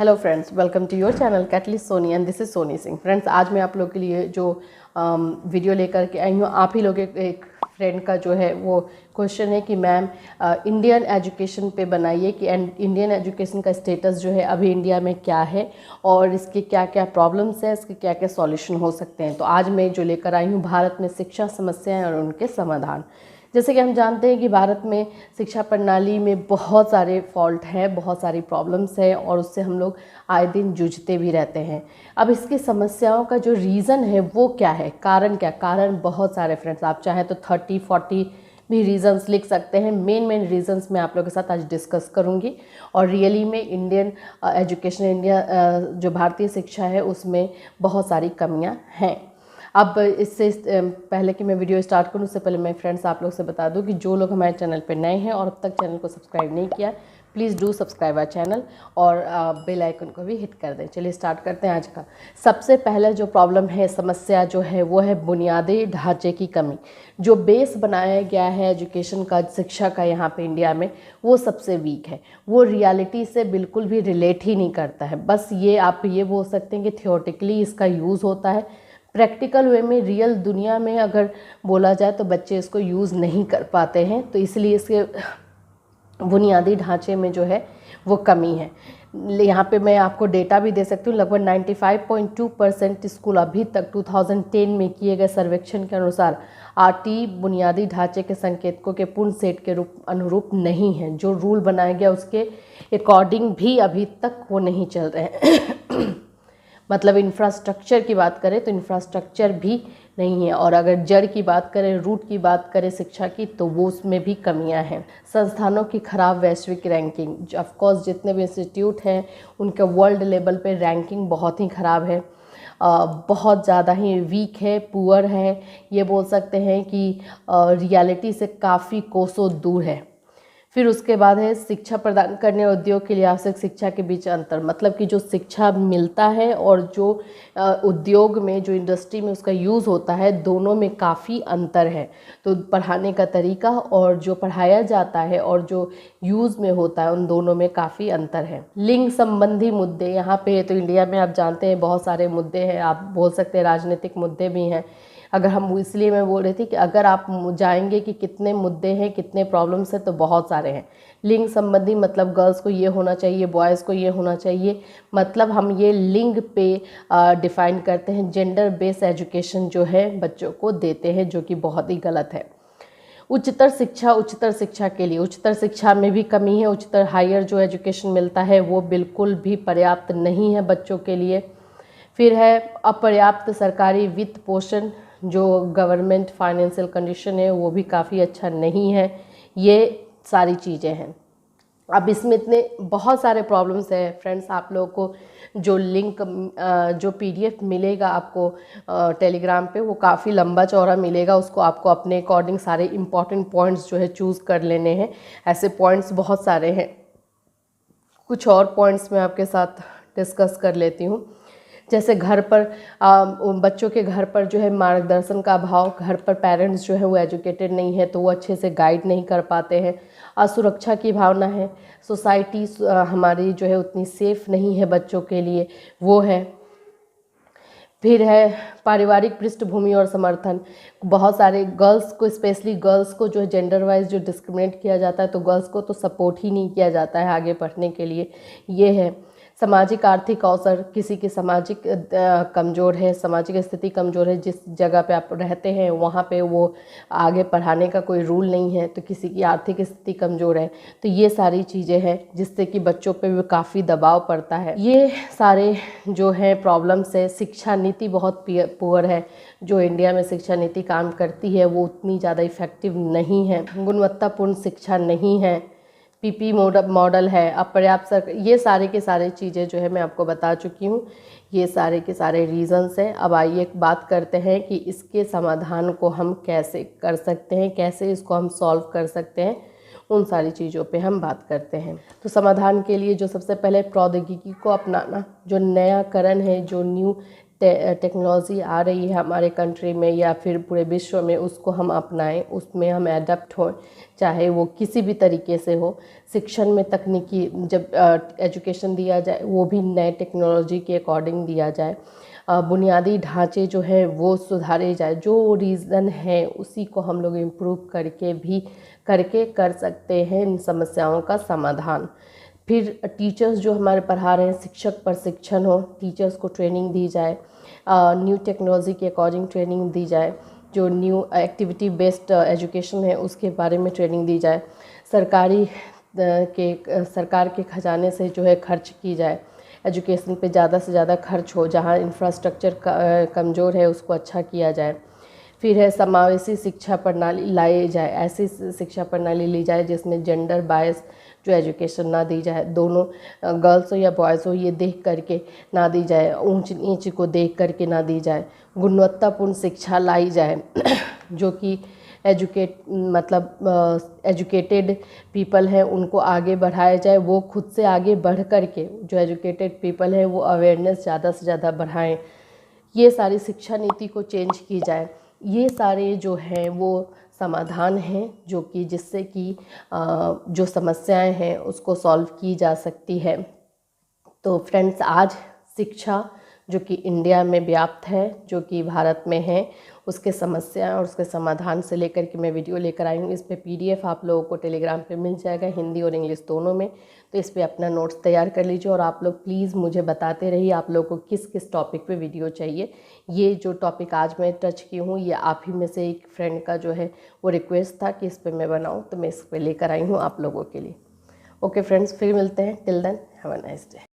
Hello friends, welcome to your channel Catalyst Soni and this is Soni Singh. Friends, आज मैं आप लोग के लिए जो वीडियो लेकर के आई हूँ, आप ही लोग एक फ्रेंड का जो है वो क्वेश्चन है कि मैम इंडियन एजुकेशन पे बनाइए कि इंडियन एजुकेशन का स्टेटस जो है अभी इंडिया में क्या है और इसके क्या क्या प्रॉब्लम्स हैं, इसके क्या क्या सॉल्यूशन हो सकते हैं। तो आज मैं जो लेकर आई हूँ भारत में शिक्षा समस्याएं और उनके समाधान। जैसे कि हम जानते हैं कि भारत में शिक्षा प्रणाली में बहुत सारे फॉल्ट हैं, बहुत सारी प्रॉब्लम्स हैं और उससे हम लोग आए दिन जूझते भी रहते हैं। अब इसकी समस्याओं का जो रीज़न है वो क्या है, कारण क्या, कारण बहुत सारे फ्रेंड्स, आप चाहें तो 30-40 भी रीजंस लिख सकते हैं। मेन रीजंस मैं आप लोगों के साथ आज डिस्कस करूंगी और रियली में इंडियन एजुकेशन, इंडिया जो भारतीय शिक्षा है उसमें बहुत सारी कमियां हैं। अब इससे पहले कि मैं वीडियो स्टार्ट करूं उससे पहले मैं फ्रेंड्स आप लोग से बता दूं कि जो लोग हमारे चैनल पर नए हैं और अब तक चैनल को सब्सक्राइब नहीं किया, please do subscribe our channel और बेल आइकन को भी हिट कर दें। चलिए स्टार्ट करते हैं आज का। सबसे पहले जो प्रॉब्लम है, समस्या जो है वो है बुनियादी ढांचे की कमी। जो बेस बनाया गया है एजुकेशन का, शिक्षा का यहाँ पे इंडिया में, वो सबसे वीक है। वो रियलिटी से बिल्कुल भी रिलेट ही नहीं करता है। बस ये आप ये बोल सकते हैं कि थियोरेटिकली इसका यूज़ होता है, प्रैक्टिकल वे में रियल दुनिया में अगर बोला जाए तो बच्चे इसको यूज़ नहीं कर पाते हैं। तो इसलिए इसके बुनियादी ढांचे में जो है वो कमी है। यहाँ पे मैं आपको डेटा भी दे सकती हूँ। लगभग 95.2% स्कूल अभी तक 2010 में किए गए सर्वेक्षण के अनुसार आरटी बुनियादी ढांचे के संकेतकों के पूर्ण सेट के अनुरूप नहीं है। जो रूल बनाया गया उसके अकॉर्डिंग भी अभी तक वो नहीं चल रहे हैं। मतलब इंफ्रास्ट्रक्चर की बात करें तो इंफ्रास्ट्रक्चर भी नहीं है, और अगर जड़ की बात करें, रूट की बात करें शिक्षा की, तो वो उसमें भी कमियां हैं। संस्थानों की खराब वैश्विक रैंकिंग, ऑफकोर्स जितने भी इंस्टीट्यूट हैं उनके वर्ल्ड लेवल पे रैंकिंग बहुत ही ख़राब है, बहुत ज़्यादा ही वीक है, पुअर है। ये बोल सकते हैं कि रियलिटी से काफ़ी कोसों दूर है। फिर उसके बाद है शिक्षा प्रदान करने और उद्योग के लिए आवश्यक शिक्षा के बीच अंतर। मतलब कि जो शिक्षा मिलता है और जो उद्योग में, जो इंडस्ट्री में उसका यूज़ होता है, दोनों में काफ़ी अंतर है। तो पढ़ाने का तरीका और जो पढ़ाया जाता है और जो यूज़ में होता है, उन दोनों में काफ़ी अंतर है। लिंग संबंधी मुद्दे यहाँ पे तो इंडिया में आप जानते हैं बहुत सारे मुद्दे हैं, आप बोल सकते हैं राजनीतिक मुद्दे भी हैं। अगर हम, इसलिए मैं बोल रही थी कि अगर आप जाएंगे कि कितने मुद्दे हैं, कितने प्रॉब्लम्स हैं, तो बहुत सारे हैं। लिंग संबंधी मतलब गर्ल्स को ये होना चाहिए, बॉयज़ को ये होना चाहिए, मतलब हम ये लिंग पे डिफ़ाइन करते हैं। जेंडर बेस्ड एजुकेशन जो है बच्चों को देते हैं, जो कि बहुत ही गलत है। उच्चतर शिक्षा के लिए, उच्चतर शिक्षा में भी कमी है। उच्चतर हायर जो एजुकेशन मिलता है वो बिल्कुल भी पर्याप्त नहीं है बच्चों के लिए। फिर है अपर्याप्त सरकारी वित्त पोषण, जो गवर्नमेंट फाइनेंशियल कंडीशन है वो भी काफ़ी अच्छा नहीं है। ये सारी चीज़ें हैं। अब इसमें इतने बहुत सारे प्रॉब्लम्स हैं फ्रेंड्स। आप लोगों को जो लिंक, जो पीडीएफ मिलेगा आपको टेलीग्राम पे, वो काफ़ी लंबा चौड़ा मिलेगा। उसको आपको अपने अकॉर्डिंग सारे इंपॉर्टेंट पॉइंट्स जो है चूज़ कर लेने हैं। ऐसे पॉइंट्स बहुत सारे हैं। कुछ और पॉइंट्स मैं आपके साथ डिस्कस कर लेती हूँ। जैसे घर पर बच्चों के घर पर जो है मार्गदर्शन का अभाव, घर पर पेरेंट्स जो है वो एजुकेटेड नहीं है तो वो अच्छे से गाइड नहीं कर पाते हैं। असुरक्षा की भावना है, सोसाइटी हमारी जो है उतनी सेफ नहीं है बच्चों के लिए, वो है। फिर है पारिवारिक पृष्ठभूमि और समर्थन। बहुत सारे गर्ल्स को, स्पेशली गर्ल्स को जो है जेंडर वाइज जो डिस्क्रिमिनेट किया जाता है, तो गर्ल्स को तो सपोर्ट ही नहीं किया जाता है आगे बढ़ने के लिए। ये है सामाजिक आर्थिक अवसर। किसी की सामाजिक कमज़ोर है, सामाजिक स्थिति कमज़ोर है, जिस जगह पे आप रहते हैं वहाँ पे वो आगे पढ़ाने का कोई रूल नहीं है, तो किसी की आर्थिक स्थिति कमज़ोर है, तो ये सारी चीज़ें हैं जिससे कि बच्चों पे भी काफ़ी दबाव पड़ता है। ये सारे जो है प्रॉब्लम्स है। शिक्षा नीति बहुत पुअर है। जो इंडिया में शिक्षा नीति काम करती है वो उतनी ज़्यादा इफ़ेक्टिव नहीं है। गुणवत्तापूर्ण शिक्षा नहीं है। पीपी मॉडल है, अपर्याप्त, ये सारे के सारे चीज़ें जो है मैं आपको बता चुकी हूँ। ये सारे के सारे रीज़न्स हैं। अब आइए बात करते हैं कि इसके समाधान को हम कैसे कर सकते हैं, कैसे इसको हम सॉल्व कर सकते हैं। उन सारी चीज़ों पे हम बात करते हैं। तो समाधान के लिए जो सबसे पहले प्रौद्योगिकी को अपनाना, जो नयाकरण है, जो न्यू टेक्नोलॉजी आ रही है हमारे कंट्री में या फिर पूरे विश्व में, उसको हम अपनाएं, उसमें हम एडप्ट हों, चाहे वो किसी भी तरीके से हो। शिक्षण में तकनीकी जब एजुकेशन दिया जाए वो भी नए टेक्नोलॉजी के अकॉर्डिंग दिया जाए। बुनियादी ढांचे जो है वो सुधारे जाए, जो रीज़न है उसी को हम लोग इम्प्रूव करके कर सकते हैं इन समस्याओं का समाधान। फिर टीचर्स जो हमारे पढ़ा रहे हैं, शिक्षक प्रशिक्षण हो, टीचर्स को ट्रेनिंग दी जाए, न्यू टेक्नोलॉजी के अकॉर्डिंग ट्रेनिंग दी जाए, जो न्यू एक्टिविटी बेस्ड एजुकेशन है उसके बारे में ट्रेनिंग दी जाए। सरकार के खजाने से जो है खर्च की जाए, एजुकेशन पे ज़्यादा से ज़्यादा खर्च हो, जहाँ इंफ्रास्ट्रक्चर कमज़ोर है उसको अच्छा किया जाए। फिर है समावेशी शिक्षा प्रणाली लाई जाए, ऐसी शिक्षा प्रणाली ली जाए जिसमें जेंडर बायस जो एजुकेशन ना दी जाए, दोनों गर्ल्स हो या बॉयज़ हो ये देख करके ना दी जाए, ऊंच नीच को देख करके ना दी जाए। गुणवत्तापूर्ण शिक्षा लाई जाए जो कि एजुकेटेड पीपल हैं उनको आगे बढ़ाया जाए, वो खुद से आगे बढ़ करके, जो एजुकेटेड पीपल हैं वो अवेयरनेस ज़्यादा से ज़्यादा बढ़ाएं। ये सारी शिक्षा नीति को चेंज की जाए। ये सारे जो हैं वो समाधान हैं जो कि जिससे कि जो समस्याएं हैं उसको सॉल्व की जा सकती है। तो फ्रेंड्स, आज शिक्षा जो कि इंडिया में व्याप्त है, जो कि भारत में है, उसके समस्या और उसके समाधान से लेकर के मैं वीडियो लेकर आई हूँ। इस पे PDF आप लोगों को टेलीग्राम पे मिल जाएगा, हिंदी और इंग्लिश दोनों में। तो इस पे अपना नोट्स तैयार कर लीजिए और आप लोग प्लीज़ मुझे बताते रहिए आप लोगों को किस किस टॉपिक पे वीडियो चाहिए। ये जो टॉपिक आज मैं टच की हूँ ये आप ही में से एक फ्रेंड का जो है वो रिक्वेस्ट था कि इस पर मैं बनाऊँ, तो मैं इस पर लेकर आई हूँ आप लोगों के लिए। ओके फ्रेंड्स, फिर मिलते हैं। Till then have a nice day.